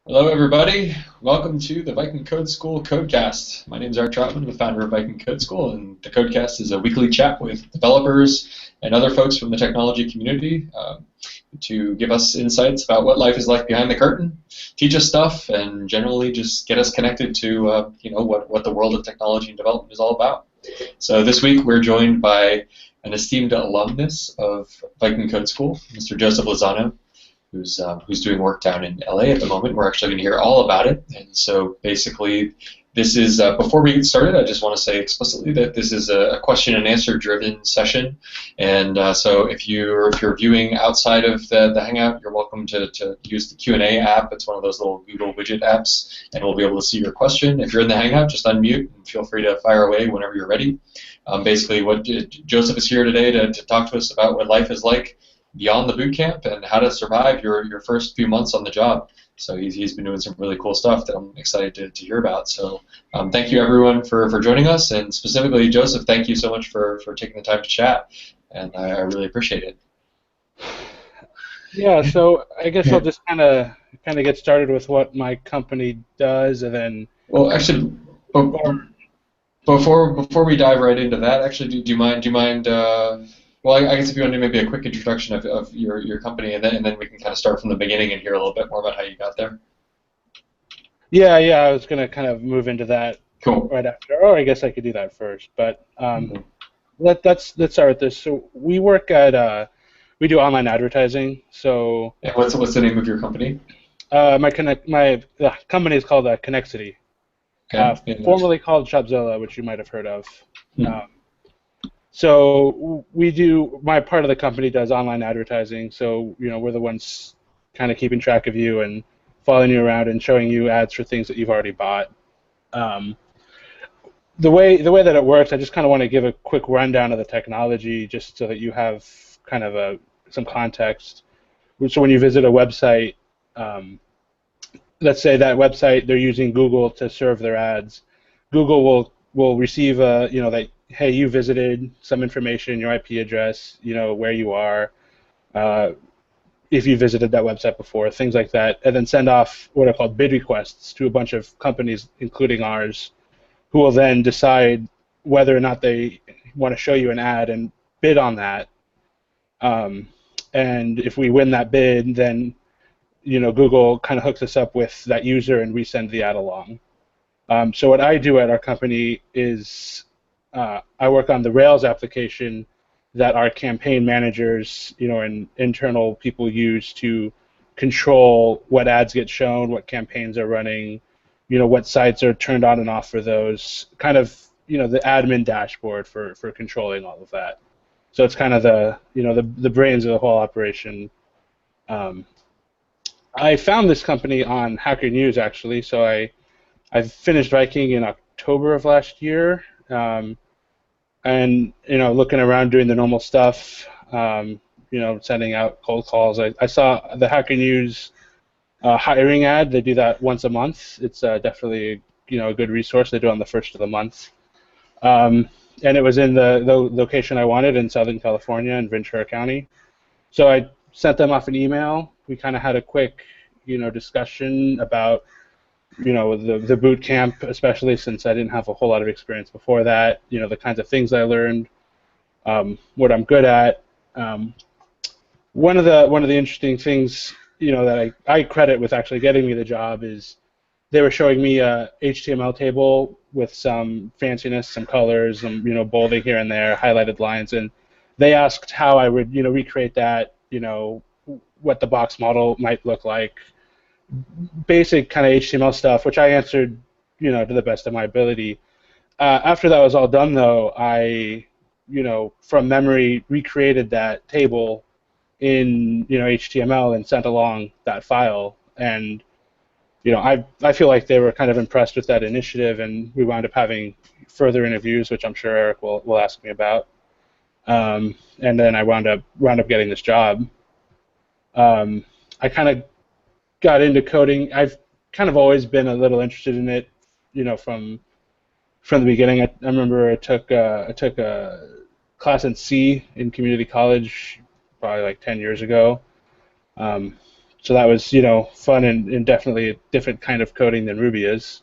Hello, everybody. Welcome to the Viking Code School Codecast. My name is Erik Trautman, the founder of Viking Code School, and the Codecast is a weekly chat with developers and other folks from the technology community to give us insights about what life is like behind the curtain, teach us stuff, and generally just get us connected to what the world of technology and development is all about. So this week we're joined by an esteemed alumnus of Viking Code School, Mr. Joseph Lozano, who's doing work down in LA at the moment. We're actually going to hear all about it. And so basically, this is, before we get started, I just want to say explicitly that this is a question and answer driven session. And so if you're viewing outside of the Hangout, you're welcome to use the Q&A app. It's one of those little Google widget apps, and we'll be able to see your question. If you're in the Hangout, just unmute and feel free to fire away whenever you're ready. Basically, Joseph is here today to talk to us about what life is like beyond the boot camp and how to survive your first few months on the job. So he's been doing some really cool stuff that I'm excited to hear about. So thank you everyone for joining us, and specifically Joseph, thank you so much for taking the time to chat, and I really appreciate it. Yeah, so I guess I'll just kind of get started with what my company does, and then. Well, actually, before we dive right into that, actually, do you mind? Well, I guess if you want to do maybe a quick introduction of your company, and then we can kind of start from the beginning and hear a little bit more about how you got there. Yeah, I was going to kind of move into that right after. Or I guess I could do that first, but let's start with this. So we work at we do online advertising. So yeah, what's the name of your company? My company is called Connexity, formerly called Shopzilla, which you might have heard of. So my part of the company does online advertising, so we're the ones kind of keeping track of you and following you around and showing you ads for things that you've already bought. The way that it works, I just kind of want to give a quick rundown of the technology just so that you have kind of some context. So when you visit a website, let's say that website, they're using Google to serve their ads. Google will receive that, hey, you visited, some information, your IP address, where you are, if you visited that website before, things like that, and then send off what are called bid requests to a bunch of companies, including ours, who will then decide whether or not they want to show you an ad and bid on that. And if we win that bid, then Google kind of hooks us up with that user and we send the ad along. So what I do at our company is I work on the Rails application that our campaign managers, and internal people use to control what ads get shown, what campaigns are running, what sites are turned on and off for those, kind of, the admin dashboard for controlling all of that. So it's kind of the brains of the whole operation. I found this company on Hacker News, actually, so I finished Viking in October of last year. And looking around doing the normal stuff, sending out cold calls. I saw the Hacker News hiring ad. They do that once a month. It's definitely a good resource. They do it on the first of the month, and it was in the location I wanted in Southern California in Ventura County. So I sent them off an email. We kind of had a quick discussion about the boot camp, especially since I didn't have a whole lot of experience before that, the kinds of things I learned, what I'm good at. One of the interesting things, that I credit with actually getting me the job is they were showing me a HTML table with some fanciness, some colors, some bolding here and there, highlighted lines, and they asked how I would recreate that, what the box model might look like. Basic kind of HTML stuff, which I answered, to the best of my ability. After that was all done, though, I, from memory, recreated that table in, HTML and sent along that file. And, I feel like they were kind of impressed with that initiative, and we wound up having further interviews, which I'm sure Erik will ask me about. And then I wound up getting this job. I kind of got into coding. I've kind of always been a little interested in it, from the beginning. I remember I took a class in C in community college, probably like 10 years ago. So that was, fun and definitely a different kind of coding than Ruby is.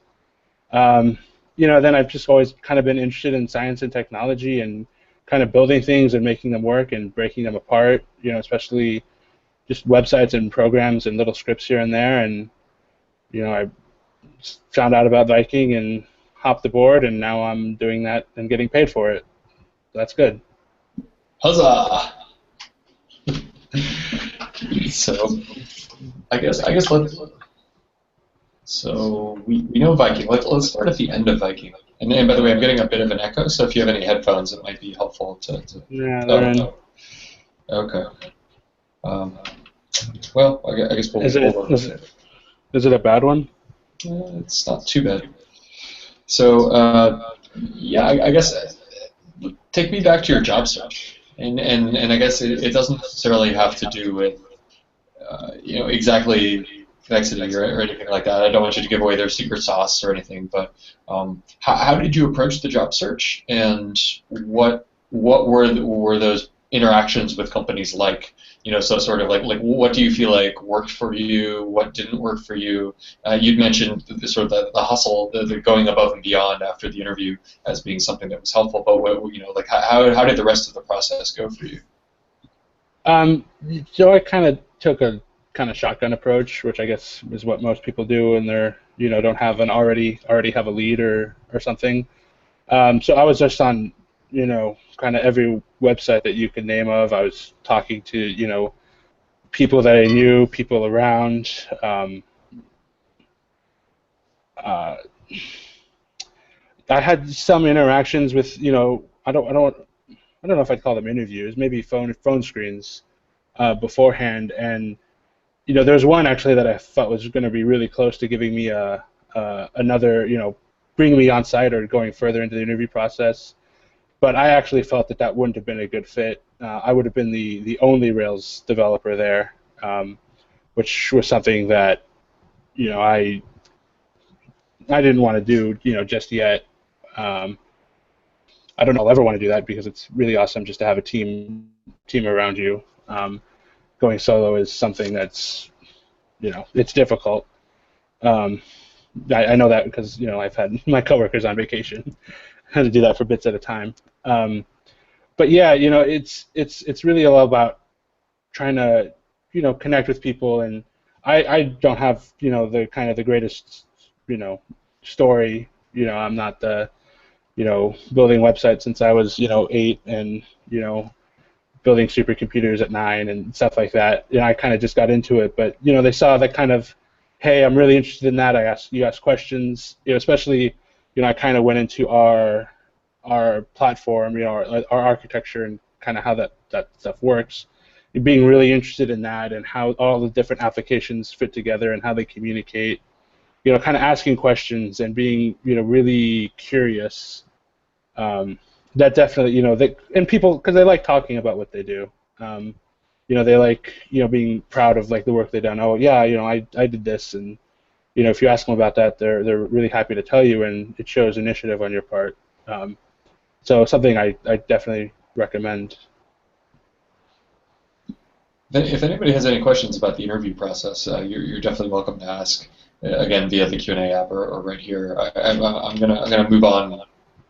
Then I've just always kind of been interested in science and technology and kind of building things and making them work and breaking them apart, especially just websites and programs and little scripts here and there. And, I found out about Viking and hopped aboard, and now I'm doing that and getting paid for it. That's good. Huzzah! So, I guess so we know Viking. Let's start at the end of Viking. And by the way, I'm getting a bit of an echo, so if you have any headphones, it might be helpful to Yeah, they're in. Okay. Well, I guess we'll. Is it a bad one? It's not too bad. So, yeah, I guess take me back to your job search, and I guess it doesn't necessarily have to do with exactly Connexity or anything like that. I don't want you to give away their secret sauce or anything, but how did you approach the job search, and what were those interactions with companies like? So sort of like what do you feel like worked for you? What didn't work for you? You'd mentioned the hustle, the going above and beyond after the interview as being something that was helpful. But how did the rest of the process go for you? So I kind of took a kind of shotgun approach, which I guess is what most people do when they're don't have an already have a lead or something. So I was just on kind of every website that you could name of. I was talking to people that I knew, people around. I had some interactions with I don't know if I'd call them interviews, maybe phone screens beforehand, and there was one actually that I thought was going to be really close to giving me another bringing me on site or going further into the interview process. But I actually felt that wouldn't have been a good fit. I would have been the only Rails developer there, which was something that I didn't want to do just yet. I don't know if I'll ever want to do that because it's really awesome just to have a team around you. Going solo is something that's it's difficult. I know that because I've had my coworkers on vacation. I had to do that for bits at a time. But yeah, it's really all about trying to connect with people, and I don't have the kind of the greatest story. I'm not the building websites since I was 8 and building supercomputers at 9 and stuff like that. I kind of just got into it, but they saw that kind of, hey, I'm really interested in that. You ask questions, especially I kind of went into our platform, our architecture and kind of how that stuff works. And being really interested in that and how all the different applications fit together and how they communicate. Kind of asking questions and being really curious. That definitely and people, because they like talking about what they do. They like being proud of the work they've done. Oh yeah, I did this, and if you ask them about that, they're really happy to tell you, and it shows initiative on your part. So something I definitely recommend. If anybody has any questions about the interview process, you're definitely welcome to ask. Again, via the Q&A app or right here. I'm gonna move on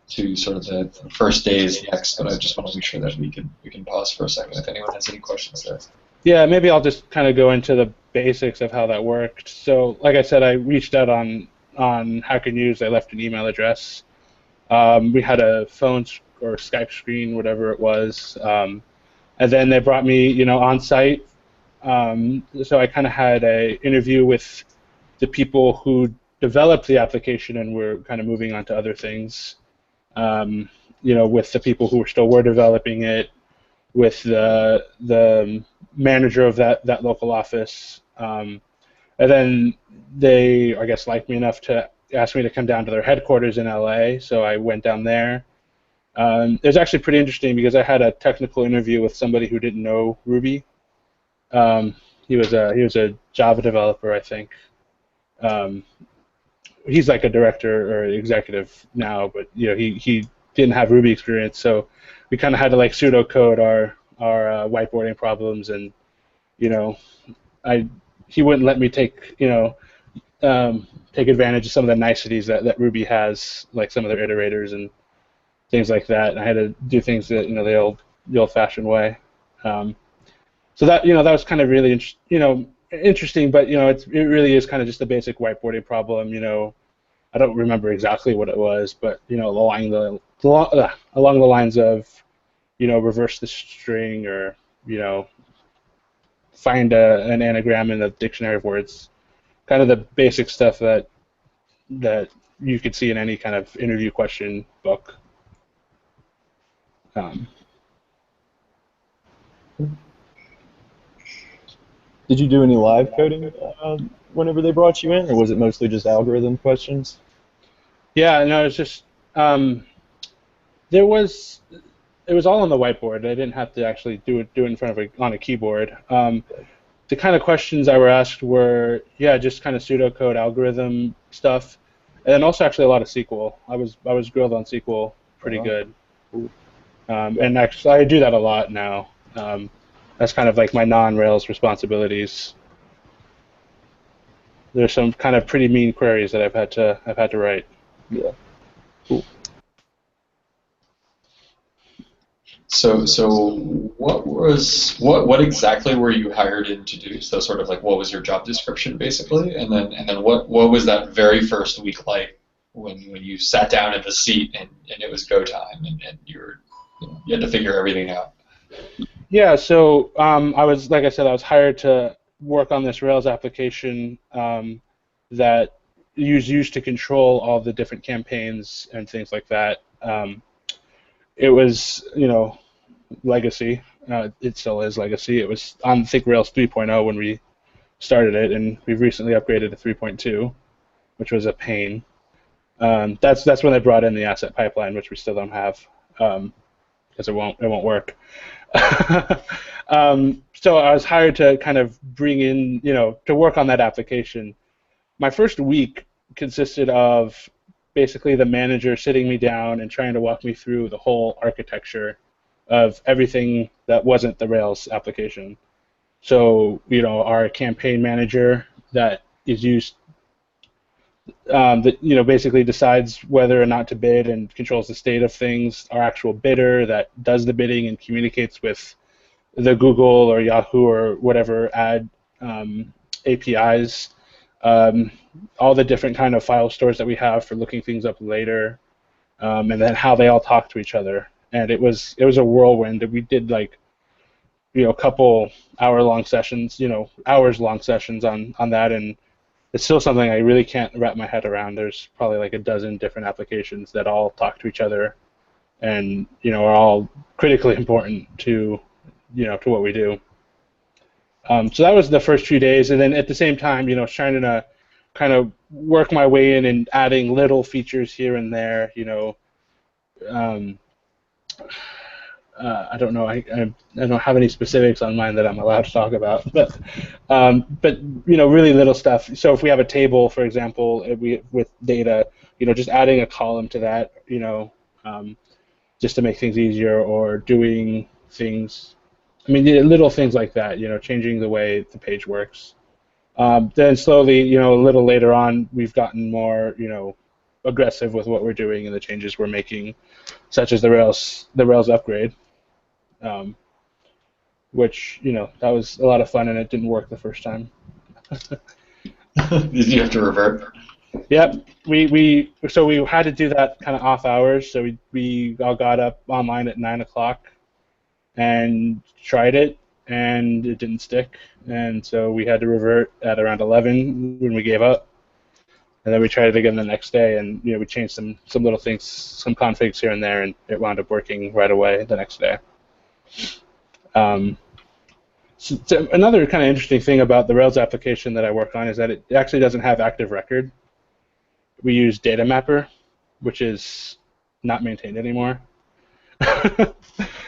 to sort of the first days next, but I just want to make sure that we can pause for a second if anyone has any questions there. Yeah, maybe I'll just kind of go into the basics of how that worked. So, like I said, I reached out on Hacker News. I left an email address. We had a phone or Skype screen, whatever it was, and then they brought me, on site. So I kind of had an interview with the people who developed the application and were kind of moving on to other things. With the people who were developing it, with the manager of that local office, and then they, I guess, liked me enough to ask me to come down to their headquarters in LA. So I went down there. It was actually pretty interesting because I had a technical interview with somebody who didn't know Ruby. He was a Java developer, I think. He's like a director or executive now, but he didn't have Ruby experience, so we kind of had to pseudocode our whiteboarding problems, and I he wouldn't let me take take advantage of some of the niceties that Ruby has, like some of their iterators and things like that. And I had to do things that the old-fashioned way. So that that was kind of really interesting, but it really is kind of just a basic whiteboarding problem. I don't remember exactly what it was, but along the lines of reverse the string, or find an anagram in the dictionary of words, kind of the basic stuff that you could see in any kind of interview question book. Did you do any live coding whenever they brought you in, or was it mostly just algorithm questions? Yeah, no, it's just it was all on the whiteboard. I didn't have to actually do it in front of on a keyboard. The kind of questions I were asked were, just kind of pseudocode algorithm stuff, and then also actually a lot of SQL. I was grilled on SQL pretty good, and actually I do that a lot now. That's kind of like my non-Rails responsibilities. There's some kind of pretty mean queries that I've had to write. Yeah. Cool. So what exactly were you hired in to do? So sort of like, what was your job description basically, and then what was that very first week like when you sat down in the seat and it was go time and you had to figure everything out? Yeah, so I was hired to work on this Rails application that is used to control all the different campaigns and things like that. It was, legacy. It still is legacy. It was on, I think, Rails 3.0 when we started it, and we've recently upgraded to 3.2, which was a pain. That's when they brought in the asset pipeline, which we still don't have, because it won't work. So I was hired to kind of bring in, to work on that application. My first week consisted of basically the manager sitting me down and trying to walk me through the whole architecture of everything that wasn't the Rails application. So, our campaign manager that is used, that basically decides whether or not to bid and controls the state of things. Our actual bidder that does the bidding and communicates with the Google or Yahoo or whatever ad APIs. All the different kind of file stores that we have for looking things up later, and then how they all talk to each other. And it was a whirlwind. We did a couple hour-long sessions, hours-long sessions on that, and it's still something I really can't wrap my head around. There's probably like a dozen different applications that all talk to each other, and are all critically important to to what we do. So that was the first few days, and then at the same time, trying to kind of work my way in and adding little features here and there. I don't know. I don't have any specifics on mine that I'm allowed to talk about, but really little stuff. So if we have a table, for example, with data, just adding a column to that, just to make things easier, or doing things. I mean, little things like that. Changing the way the page works. Then slowly, a little later on, we've gotten more, aggressive with what we're doing and the changes we're making, such as the Rails upgrade, which that was a lot of fun, and it didn't work the first time. Did you have to revert? Yep, we had to do that kind of off hours. So we all got up online at 9 o'clock and tried it, and it didn't stick, and so we had to revert at around 11 when we gave up. And then we tried it again the next day, and we changed some little things, some configs here and there, and it wound up working right away the next day. So another kind of interesting thing about the Rails application that I work on is that it actually doesn't have active record. We use Data Mapper, which is not maintained anymore.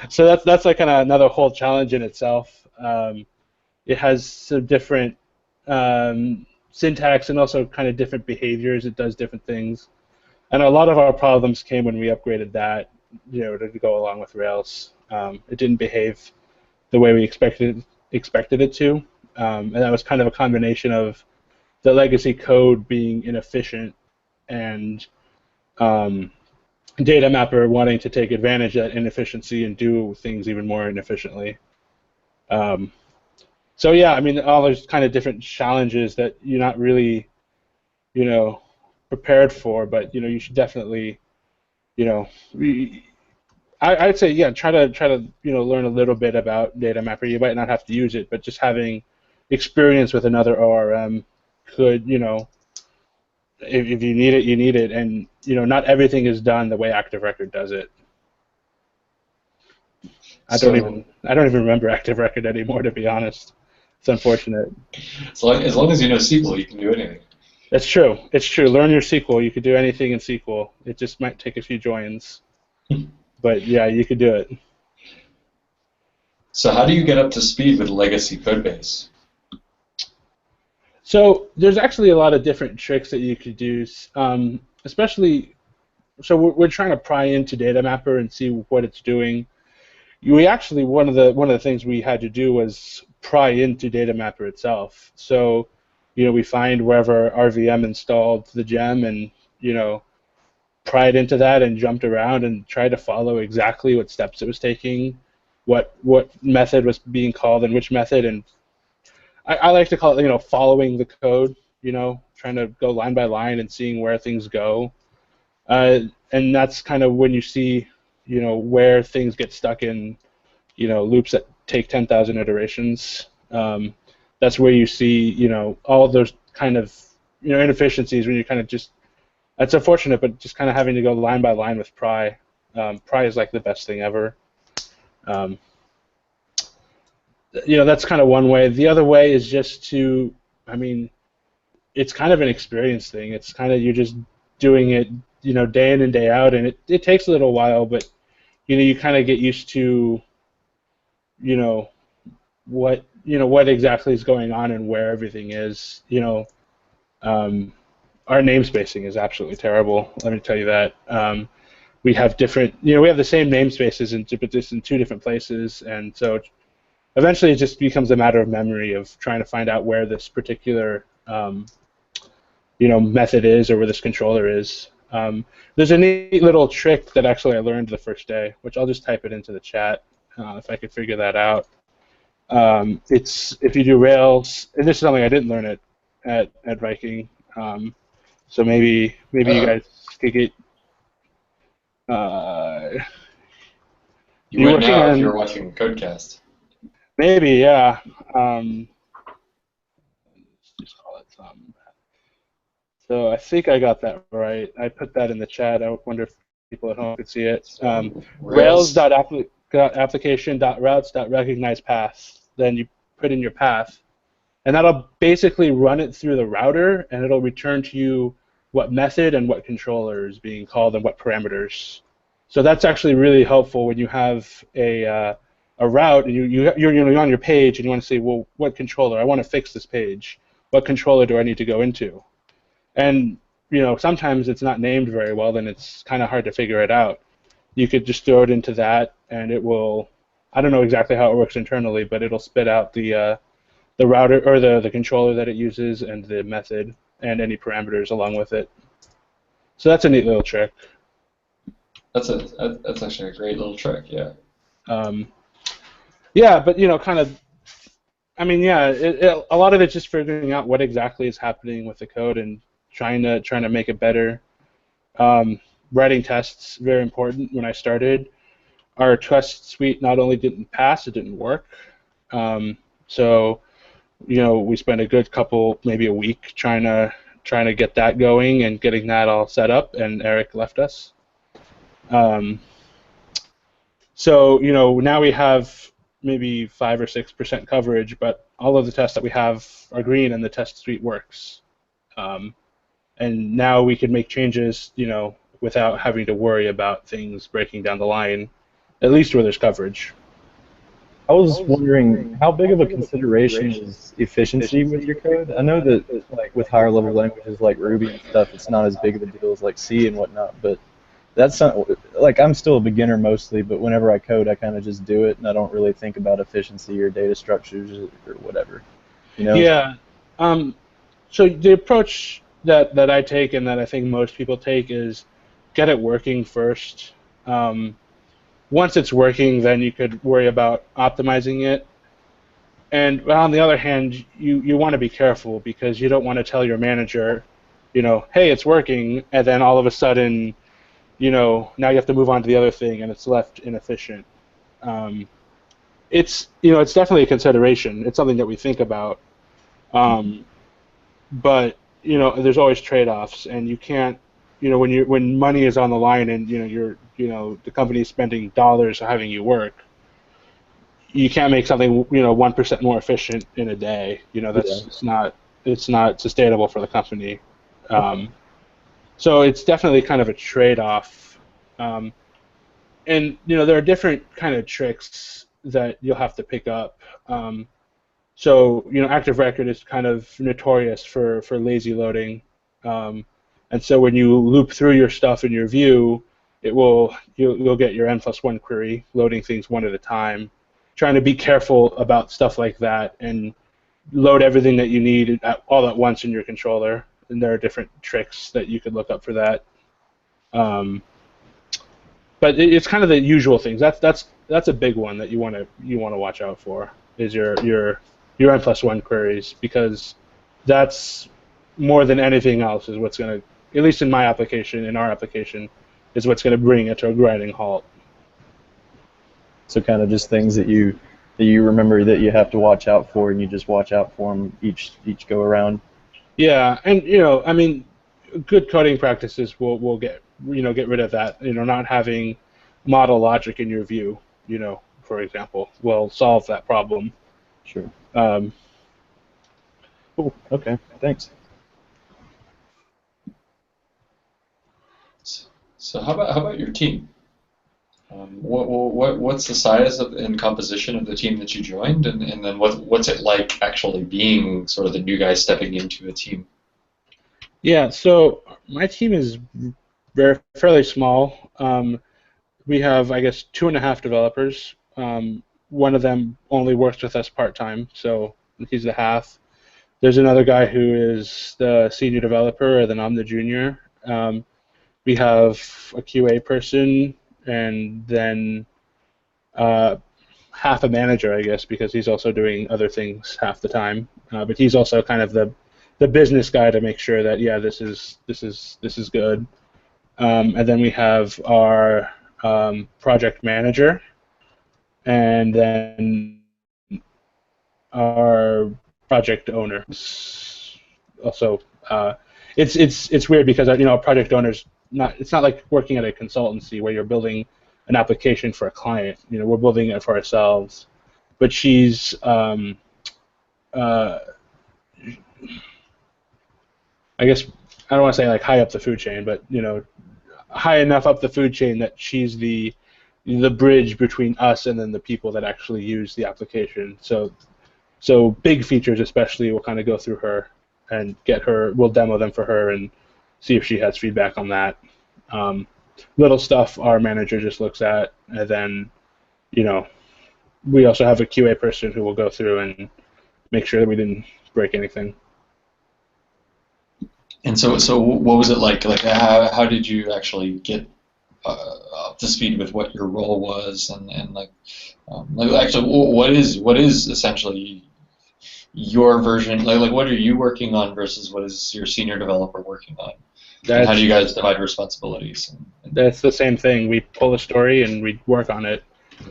So that's like kind of another whole challenge in itself. It has some different syntax and also kind of different behaviors. It does different things, and a lot of our problems came when we upgraded that, to go along with Rails. It didn't behave the way we expected it to. and that was kind of a combination of the legacy code being inefficient and data mapper wanting to take advantage of that inefficiency and do things even more inefficiently. So yeah, I mean, all those kind of different challenges that you're not really, prepared for, but you should definitely, I'd say yeah, try to learn a little bit about data mapper. You might not have to use it, but just having experience with another ORM could, if you need it, you need it, and not everything is done the way Active Record does it. I don't even remember Active Record anymore, to be honest. It's unfortunate. As long as you know SQL, you can do anything. It's true. It's true. Learn your SQL. You could do anything in SQL. It just might take a few joins, but yeah, you could do it. So how do you get up to speed with legacy code base? So there's actually a lot of different tricks that you could do, especially. So we're trying to pry into data mapper and see what it's doing. We actually one of the things we had to do was pry into data mapper itself. So we find wherever our VM installed the gem and pried into that and jumped around and tried to follow exactly what steps it was taking, what method was being called and which method, and I like to call it following the code, trying to go line by line and seeing where things go, and that's kind of when you see where things get stuck in loops that take 10,000 iterations. That's where you see all of those kind of inefficiencies when you kind of just, that's unfortunate, but just kind of having to go line by line with pry. Pry is like the best thing ever. That's kind of one way. The other way is just to, it's kind of an experience thing. It's kind of, you're just doing it day in and day out, and it takes a little while, but you kind of get used to what exactly is going on and where everything is. Our namespacing is absolutely terrible, let me tell you that. We have different, we have the same namespaces but just in two different places, and so eventually it just becomes a matter of memory of trying to find out where this particular method is or where this controller is. There's a neat little trick that actually I learned the first day, which I'll just type it into the chat if I could figure that out. It's if you do Rails, and this is something I didn't learn it at Viking, so maybe you guys could get. You would now if you're watching Codecast. Maybe, yeah. Just call it something. So I think I got that right. I put that in the chat. I wonder if people at home could see it. Rails.application.routes.recognize path. Then you put in your path, and that'll basically run it through the router, and it'll return to you what method and what controller is being called and what parameters. So that's actually really helpful when you have a route and you're on your page and you want to say, well, what controller? I want to fix this page. What controller do I need to go into? And sometimes it's not named very well, then it's kind of hard to figure it out. You could just throw it into that, and it will. I don't know exactly how it works internally, but it'll spit out the router or the controller that it uses and the method and any parameters along with it. So that's a neat little trick. That's actually a great little trick, yeah. Yeah, but kind of. A lot of it's just figuring out what exactly is happening with the code and trying to make it better. Writing tests, very important. When I started, our test suite not only didn't pass, it didn't work. So, we spent a good couple, maybe a week, trying to get that going and getting that all set up. And Erik left us. So now we have maybe 5 or 6% coverage, but all of the tests that we have are green, and the test suite works. And now we can make changes, without having to worry about things breaking down the line, at least where there's coverage. I was wondering, how big of a consideration is efficiency with your code? I know that like with higher level languages like Ruby and stuff, it's not as big of a deal as like C and whatnot, but that's not, like, I'm still a beginner mostly, but whenever I code, I kind of just do it, and I don't really think about efficiency or data structures or whatever. You know? Yeah. So the approach that I take and that I think most people take is get it working first. Once it's working, then you could worry about optimizing it. And on the other hand, you want to be careful because you don't want to tell your manager, hey, it's working, and then all of a sudden, now you have to move on to the other thing, and it's left inefficient. It's definitely a consideration. It's something that we think about, but there's always trade-offs, and you can't, when money is on the line, and the company is spending dollars having you work. You can't make something 1% more efficient in a day. It's not sustainable for the company. So it's definitely kind of a trade-off. And there are different kind of tricks that you'll have to pick up. So Active Record is kind of notorious for lazy loading. And so when you loop through your stuff in your view, you'll get your n+1 query loading things one at a time. Trying to be careful about stuff like that and load everything that you need all at once in your controller. And there are different tricks that you could look up for that. But it's kind of the usual things. That's a big one that you want to watch out for is your n+1 queries, because that's more than anything else is what's going to, at least in our application, is what's going to bring it to a grinding halt. So kind of just things that you remember that you have to watch out for, and you just watch out for them each go around. Yeah, and I mean, good coding practices will get rid of that. Not having model logic in your view, for example, will solve that problem. Sure. Cool. Okay. Thanks. So how about your team? What's the size and composition of the team that you joined, and then what's it like actually being sort of the new guy stepping into a team? Yeah, so my team is fairly small. We have, I guess, 2.5 developers. One of them only works with us part-time, so he's the half. There's another guy who is the senior developer, and then I'm the junior. We have a QA person, and then half a manager, I guess, because he's also doing other things half the time. But he's also kind of the business guy to make sure that this is good. And then we have our project manager, and then our project owner. Also, it's weird because a project owner's it's not like working at a consultancy where you're building an application for a client. We're building it for ourselves. But she's I guess I don't want to say like high up the food chain, but high enough up the food chain that she's the bridge between us and then the people that actually use the application. So big features especially will kind of go through her and we'll demo them for her and see if she has feedback on that. Little stuff our manager just looks at, and then we also have a QA person who will go through and make sure that we didn't break anything. And so what was it like? Like how did you actually get up to speed with what your role was, and actually what is essentially your version? Like what are you working on versus what is your senior developer working on? And how do you guys divide responsibilities? That's the same thing. We pull a story and we work on it.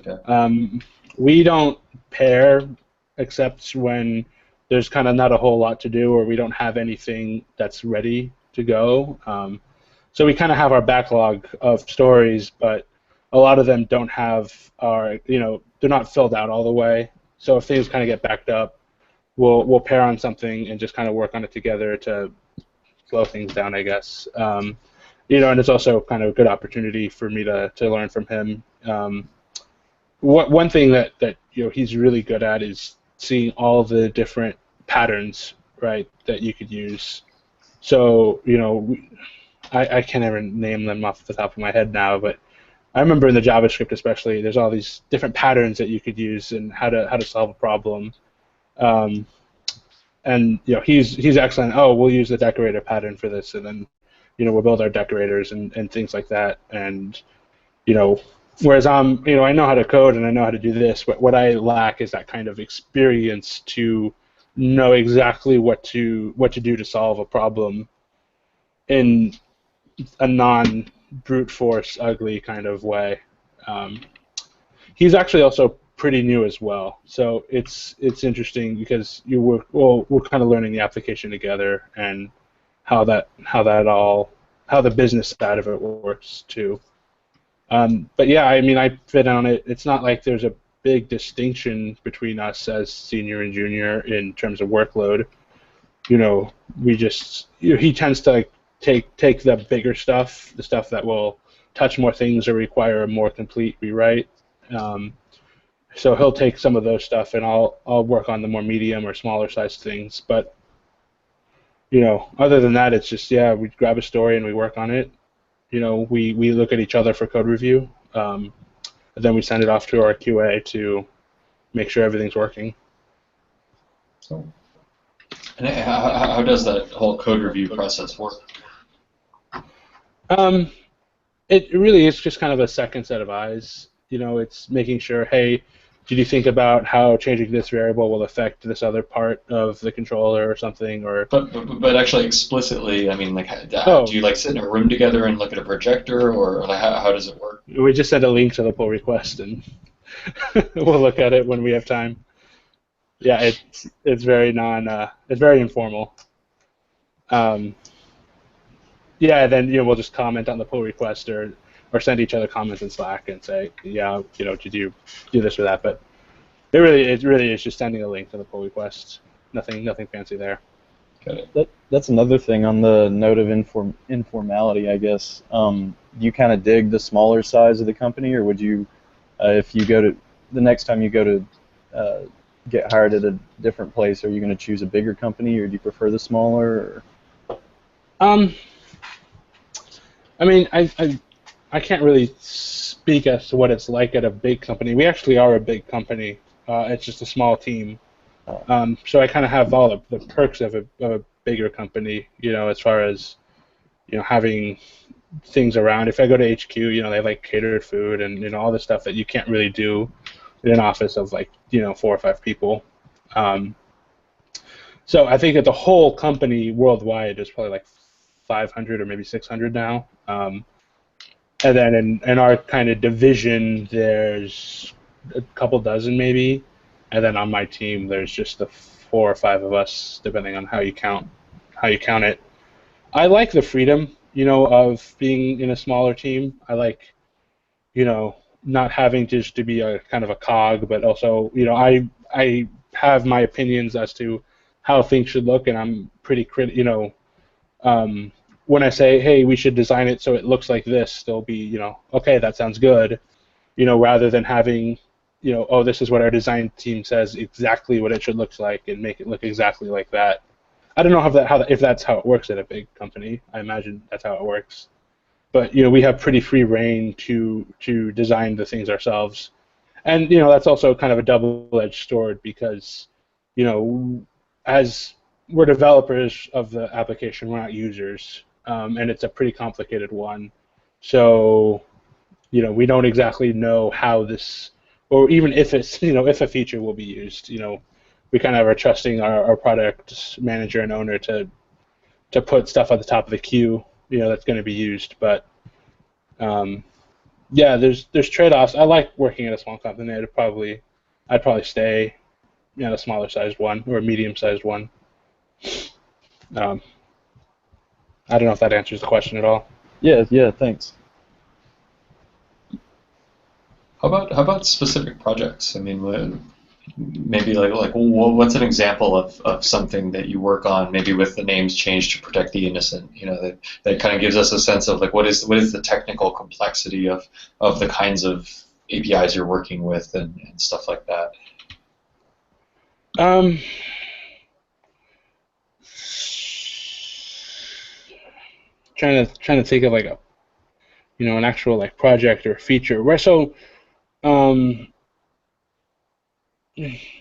Okay. We don't pair except when there's kind of not a whole lot to do or we don't have anything that's ready to go. So we kind of have our backlog of stories, but a lot of them don't have they're not filled out all the way. So if things kind of get backed up, we'll pair on something and just kind of work on it together to slow things down, I guess. And it's also kind of a good opportunity for me to learn from him. One thing that he's really good at is seeing all the different patterns, right, that you could use. So, I can't even name them off the top of my head now, but I remember in the JavaScript especially, there's all these different patterns that you could use and how to solve a problem. and he's excellent. Oh, we'll use the decorator pattern for this, and then we'll build our decorators and things like that. And whereas I know how to code and I know how to do this. What I lack is that kind of experience to know exactly what to do to solve a problem in a non-brute force, ugly kind of way. He's actually also pretty new as well, so it's interesting because we're kind of learning the application together and how the business side of it works too. But yeah, I mean, I fit on it. It's not like there's a big distinction between us as senior and junior in terms of workload. We just he tends to take the bigger stuff, the stuff that will touch more things or require a more complete rewrite. So he'll take some of those stuff, and I'll work on the more medium or smaller sized things. But other than that, it's just we grab a story and we work on it. We look at each other for code review, and then we send it off to our QA to make sure everything's working. So, and how does that whole code review process work? It really is just kind of a second set of eyes. It's making sure, hey, did you think about how changing this variable will affect this other part of the controller or something? But actually explicitly, I mean, do you sit in a room together and look at a projector, or how does it work? We just send a link to the pull request, and we'll look at it when we have time. Yeah, it's very it's very informal. Then we'll just comment on the pull request or send each other comments in Slack and say, did you do this or that? But it really is just sending a link to the pull request. Nothing fancy there. Got it. That's another thing on the note of informality, I guess. Do you kind of dig the smaller size of the company, or would you, if you go to the next time you go to get hired at a different place, are you going to choose a bigger company, or do you prefer the smaller? Or? I mean, I can't really speak as to what it's like at a big company. We actually are a big company. It's just a small team. So I kind of have all the perks of a bigger company, as far as, having things around. If I go to HQ, they have catered food and all the stuff that you can't really do in an office of 4 or 5 people. So I think that the whole company worldwide is probably 500 or maybe 600 now. And then in our kind of division, there's a couple dozen maybe, and then on my team, there's just the 4 or 5 of us, depending on how you count it. I like the freedom, of being in a smaller team. I like, not having just to be a kind of a cog, but also, I have my opinions as to how things should look, and I'm pretty critical, when I say, hey, we should design it so it looks like this, they'll be, okay, that sounds good, rather than having, oh, this is what our design team says exactly what it should look like and make it look exactly like that. I don't know if that's how it works at a big company. I imagine that's how it works. But, we have pretty free reign to design the things ourselves. And, that's also kind of a double-edged sword because, as we're developers of the application, we're not users. And it's a pretty complicated one. So, we don't exactly know how this, or even if it's, if a feature will be used. We kind of are trusting our product manager and owner to put stuff at the top of the queue, that's going to be used. But, there's trade-offs. I like working at a small company. I'd probably stay at a smaller sized one or a medium-sized one. I don't know if that answers the question at all. Yeah, thanks. How about specific projects? I mean, maybe what's an example of something that you work on, maybe with the names changed to protect the innocent? That kind of gives us a sense of what is the technical complexity of the kinds of APIs you're working with and stuff like that. Trying to think of an actual project or feature.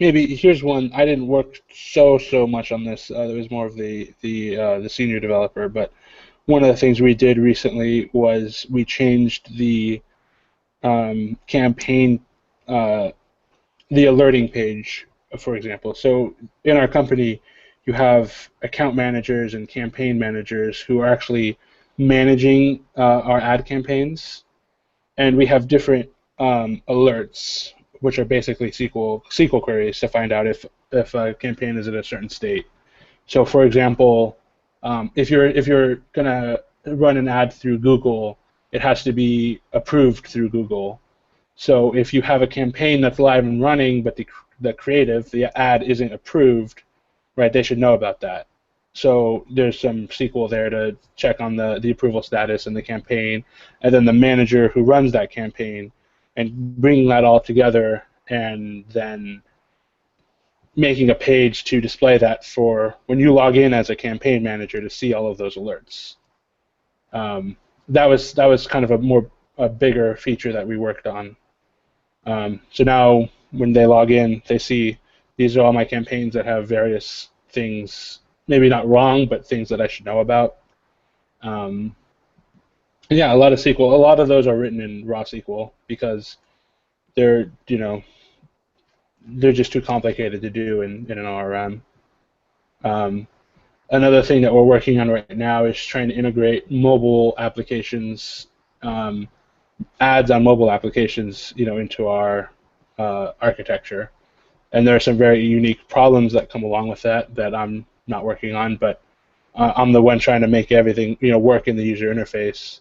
maybe here's one. I didn't work so much on this. It was more of the senior developer, but one of the things we did recently was we changed the campaign, the alerting page, for example. So in our company, you have account managers and campaign managers who are actually managing our ad campaigns, and we have different alerts, which are basically SQL queries to find out if a campaign is at a certain state. So, for example, if you're gonna run an ad through Google, it has to be approved through Google. So if you have a campaign that's live and running, but the ad isn't approved, right? They should know about that. So there's some SQL there to check on the approval status and the campaign, and then the manager who runs that campaign, and bringing that all together, and then making a page to display that for when you log in as a campaign manager to see all of those alerts. That was kind of a bigger feature that we worked on. So now when they log in, they see these are all my campaigns that have various things, maybe not wrong, but things that I should know about. Yeah, a lot of SQL. A lot of those are written in raw SQL because they're just too complicated to do in an ORM. Another thing that we're working on right now is trying to integrate mobile applications, ads on mobile applications, into our architecture. And there are some very unique problems that come along with that I'm not working on, but I'm the one trying to make everything work in the user interface.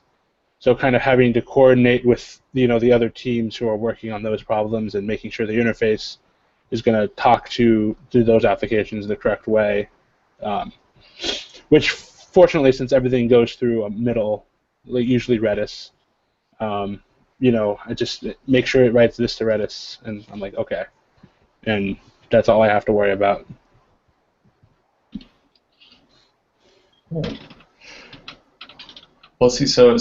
So kind of having to coordinate with the other teams who are working on those problems and making sure the interface is going to talk to those applications the correct way. Which fortunately, since everything goes through a middle, like usually Redis, I just make sure it writes this to Redis, and I'm like, okay, and that's all I have to worry about. Well, see, so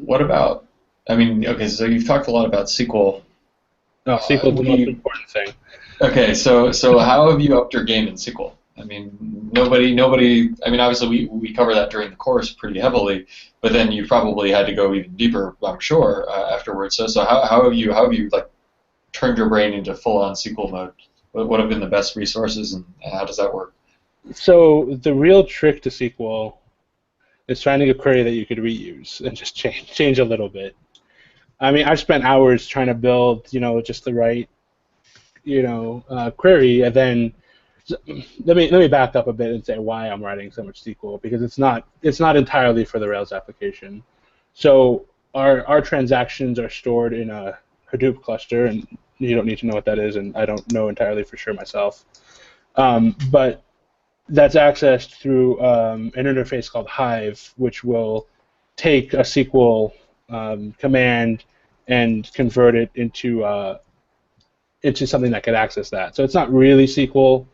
what about? I mean, okay, so you've talked a lot about SQL. No, SQL is the most important thing. Okay, so how have you upped your game in SQL? I mean, nobody. I mean, obviously we cover that during the course pretty heavily, but then you probably had to go even deeper, I'm sure, afterwards. So how have you like turned your brain into full-on SQL mode? What have been the best resources, and how does that work? So the real trick to SQL is finding a query that you could reuse and just change a little bit. I mean, I've spent hours trying to build, just the right, query, and then let me back up a bit and say why I'm writing so much SQL, because it's not entirely for the Rails application. So our transactions are stored in a Hadoop cluster, and you don't need to know what that is, and I don't know entirely for sure myself. But that's accessed through an interface called Hive, which will take a SQL command and convert it into something that could access that. So it's not really SQL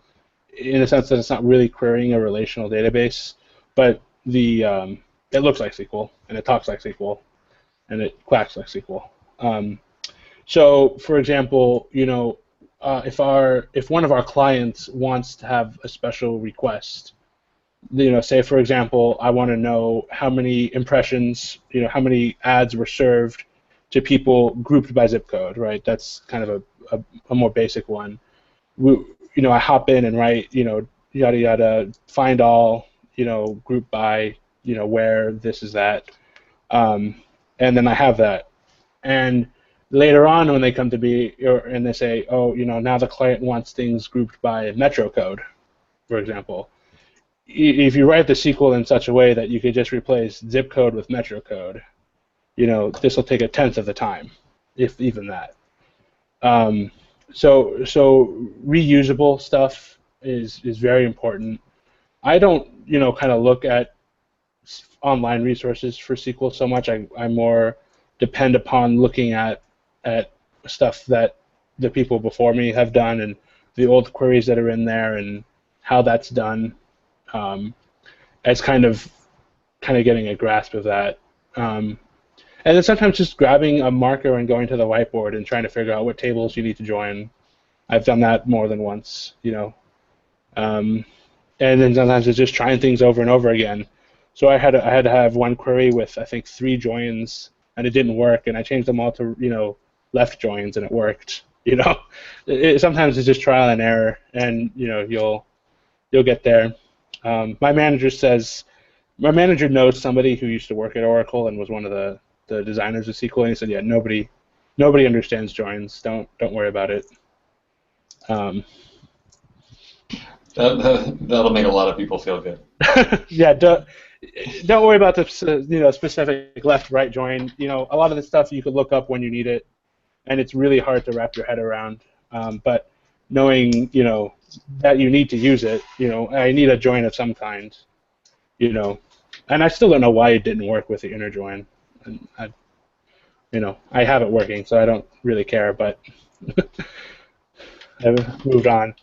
in the sense that it's not really querying a relational database, but it looks like SQL, and it talks like SQL, and it quacks like SQL. So, for example, if one of our clients wants to have a special request, say for example, I want to know how many impressions, how many ads were served to people grouped by zip code, right? That's kind of a more basic one. I hop in and write, yada yada, find all, group by, where this is that, and then I have that. And later on, when they come to be, and they say, oh, now the client wants things grouped by metro code, for example. If you write the SQL in such a way that you could just replace zip code with metro code, this will take 1/10 of the time, if even that. So reusable stuff is very important. I don't, kind of look at online resources for SQL so much. I more depend upon looking at stuff that the people before me have done and the old queries that are in there and how that's done. As kind of getting a grasp of that. And then sometimes just grabbing a marker and going to the whiteboard and trying to figure out what tables you need to join. I've done that more than once, and then sometimes it's just trying things over and over again. So I had to have one query with I think 3 joins, and it didn't work, and I changed them all to left joins, and it worked. Sometimes it's just trial and error, and you'll get there. My manager knows somebody who used to work at Oracle and was one of the designers of SQL, and he said, yeah, nobody understands joins. Don't worry about it. That'll make a lot of people feel good. Yeah, don't worry about the specific left-right join. A lot of the stuff you could look up when you need it, and it's really hard to wrap your head around. But knowing that you need to use it, I need a join of some kind, and I still don't know why it didn't work with the inner join. And I have it working, so I don't really care. But I've moved on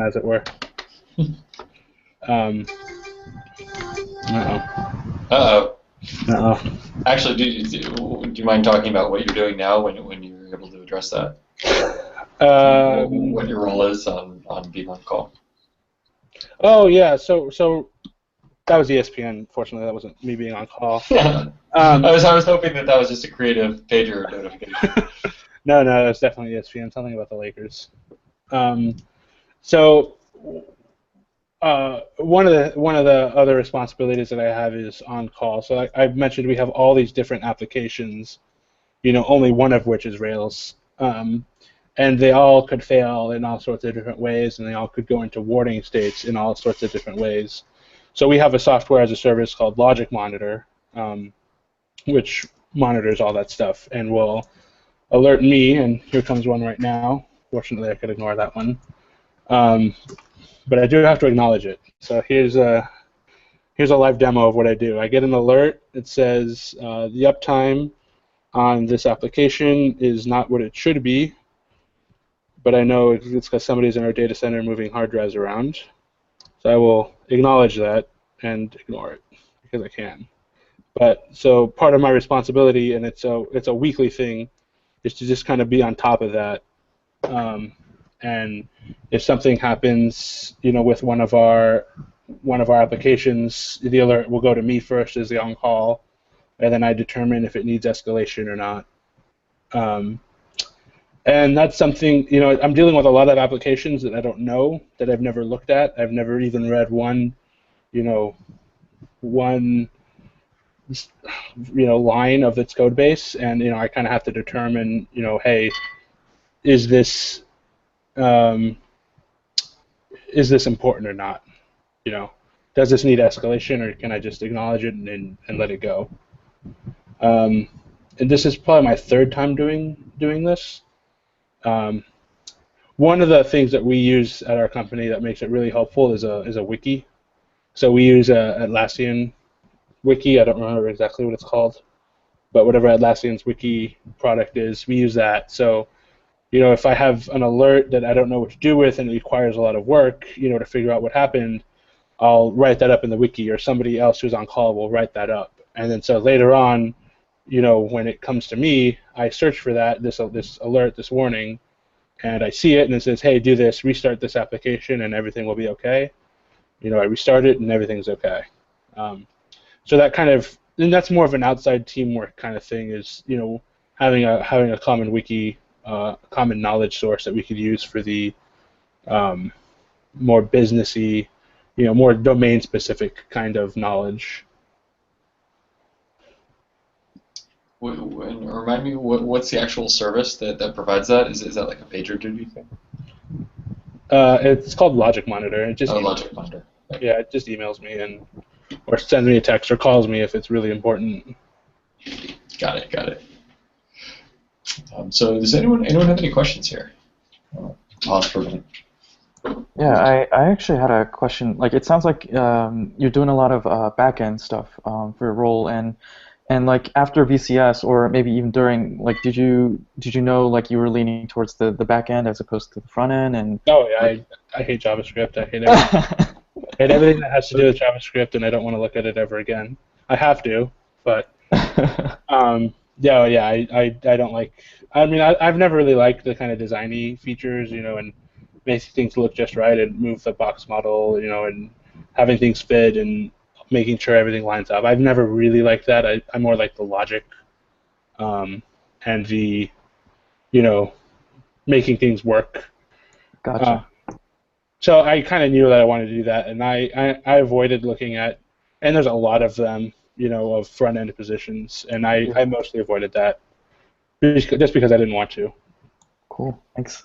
as it were. Uh-oh. Actually, do you mind talking about what you're doing now when you're able to address that? What your role is on being on call? Oh yeah, so that was ESPN. Fortunately, that wasn't me being on call. I was hoping that was just a creative pager notification. No, it was definitely ESPN. Something about the Lakers. So one of the other responsibilities that I have is on call. So I mentioned we have all these different applications, only one of which is Rails, and they all could fail in all sorts of different ways, and they all could go into warning states in all sorts of different ways. So we have a software as a service called Logic Monitor, which monitors all that stuff and will alert me. And here comes one right now. Fortunately, I could ignore that one. But I do have to acknowledge it. So here's a live demo of what I do. I get an alert. It says the uptime on this application is not what it should be, but I know it's because somebody's in our data center moving hard drives around. So I will acknowledge that and ignore it because I can. But so part of my responsibility, and it's a weekly thing, is to just kind of be on top of that. And if something happens, with one of our applications, the alert will go to me first as the on-call, and then I determine if it needs escalation or not. And that's something, I'm dealing with a lot of applications that I don't know, that I've never looked at. I've never even read one line of its code base, and I kind of have to determine, hey, is this important or not? Does this need escalation, or can I just acknowledge it and let it go? And this is probably my 3rd time doing this. One of the things that we use at our company that makes it really helpful is a wiki. So we use a Atlassian wiki. I don't remember exactly what it's called, but whatever Atlassian's wiki product is, we use that. So if I have an alert that I don't know what to do with and it requires a lot of work, to figure out what happened, I'll write that up in the wiki, or somebody else who's on call will write that up. And then so later on, when it comes to me, I search for this alert, this warning, and I see it, and it says, hey, do this, restart this application, and everything will be okay. I restart it, and everything's okay. So that and that's more of an outside teamwork kind of thing, is, having a common wiki, common knowledge source that we could use for the more businessy, more domain-specific kind of knowledge. Remind me, what's the actual service that provides that? Is that like a PagerDuty thing? It's called Logic Monitor. It just Logic Monitor. Okay. Yeah, it just emails me or sends me a text or calls me if it's really important. Got it. So does anyone have any questions here? Pause for a minute. Yeah, I actually had a question. Like, it sounds like you're doing a lot of back-end stuff for your role, and like after VCS, or maybe even during, like, did you know, like, you were leaning towards the back end as opposed to the front end? And oh yeah, I hate JavaScript. I hate everything. I hate everything that has to do with JavaScript, and I don't want to look at it ever again. I have to, but Yeah, I don't like. I mean, I've never really liked the kind of designy features, and making things look just right and move the box model, and having things fit and making sure everything lines up. I've never really liked that. I more like the logic, and the, making things work. Gotcha. So I kind of knew that I wanted to do that, and I avoided looking at, and there's a lot of them, of front end positions, and I mostly avoided that just because I didn't want to. Cool. Thanks.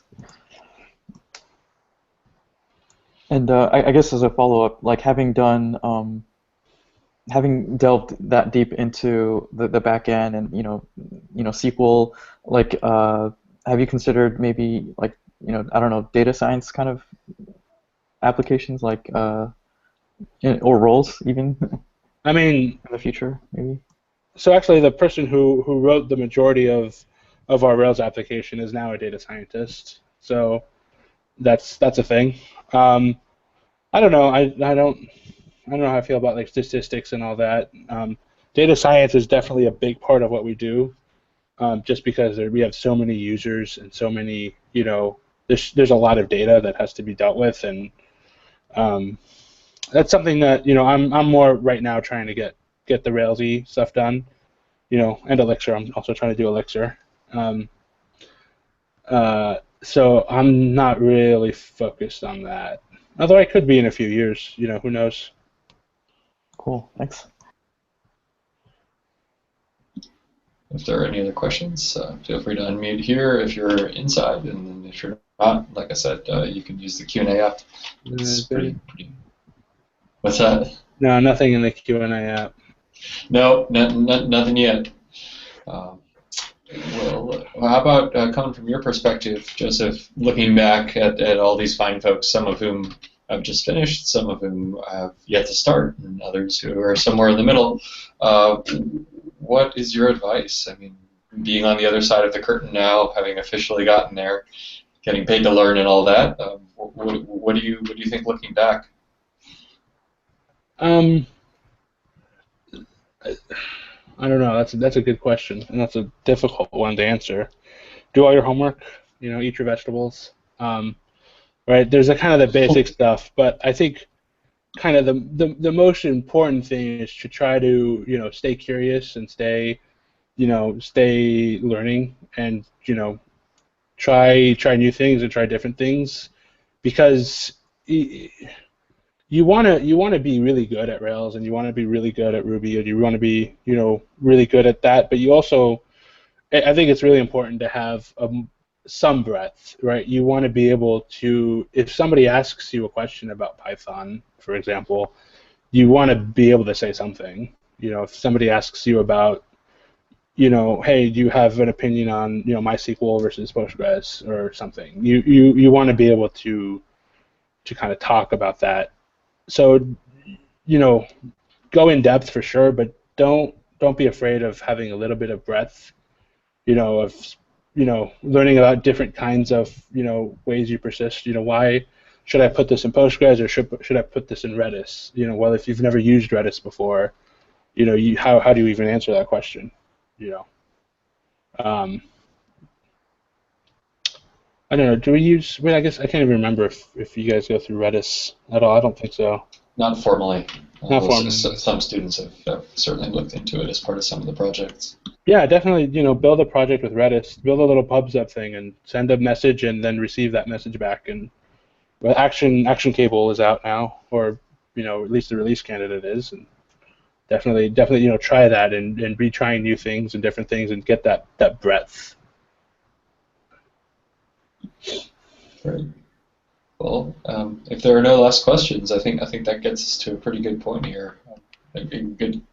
And I guess as a follow-up, like having done, having delved that deep into the back end and SQL, like have you considered maybe like I don't know, data science kind of applications like or roles even I mean, in the future maybe? so actually the person who wrote the majority of our Rails application is now a data scientist. So that's a thing. I don't know. I don't know how I feel about like statistics and all that. Data science is definitely a big part of what we do, just because we have so many users and so many, there's a lot of data that has to be dealt with, and that's something that I'm more right now trying to get the Railsy stuff done, and Elixir. I'm also trying to do Elixir. So I'm not really focused on that. Although I could be in a few years, who knows? Cool, thanks. If there are any other questions, feel free to unmute here if you're inside, and then if you're not, like I said, you can use the Q&A app. It's pretty. What's that? No, nothing in the Q&A app. No, nothing yet. Well, how about coming from your perspective, Joseph, looking back at all these fine folks, some of whom have just finished, some of whom have yet to start, and others who are somewhere in the middle. What is your advice? I mean, being on the other side of the curtain now, having officially gotten there, getting paid to learn and all that, what do you think looking back? I don't know. That's a good question, and that's a difficult one to answer. Do all your homework. Eat your vegetables. Right? There's a kind of the basic stuff, but I think kind of the most important thing is to try to stay curious and stay learning, and try new things and try different things, because you want to be really good at Rails, and you want to be really good at Ruby, and you want to be really good at that, but you also, I think it's really important to have some breadth, right? You want to be able to, if somebody asks you a question about Python, for example, you want to be able to say something. If somebody asks you about, hey, do you have an opinion on MySQL versus Postgres or something, you want to be able to kind of talk about that. So, go in depth for sure, but don't be afraid of having a little bit of breadth, of learning about different kinds of ways you persist. Why should I put this in Postgres, or should I put this in Redis? Well, if you've never used Redis before, how do you even answer that question? I don't know. Do we use? Well, I guess I can't even remember if you guys go through Redis at all. I don't think so. Not formally. Not formally. Some students have certainly looked into it as part of some of the projects. Yeah, definitely. Build a project with Redis. Build a little pubsub thing and send a message and then receive that message back. And Action Cable is out now, or at least the release candidate is. And definitely try that and be trying new things and different things and get that breadth. Great. Well, if there are no last questions, I think that gets us to a pretty good point here. A good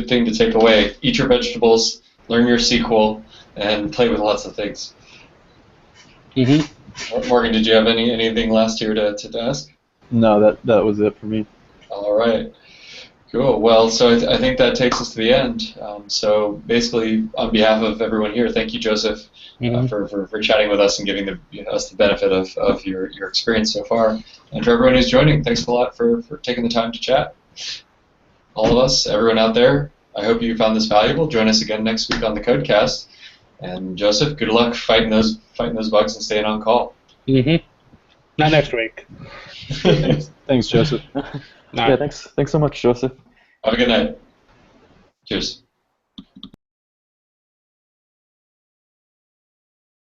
thing to take away. Eat your vegetables, learn your SQL, and play with lots of things. Mm-hmm. Morgan, did you have anything last here to ask? No, that was it for me. All right. Cool. Well, so I think that takes us to the end. So basically, on behalf of everyone here, thank you, Joseph, for chatting with us and giving us the benefit of your experience so far. And for everyone who's joining, thanks a lot for taking the time to chat. All of us, everyone out there, I hope you found this valuable. Join us again next week on the Codecast. And Joseph, good luck fighting those bugs and staying on call. Mm-hmm. Not next week. Thanks, Joseph. Nah. Yeah, thanks so much, Joseph. Have a good night. Cheers.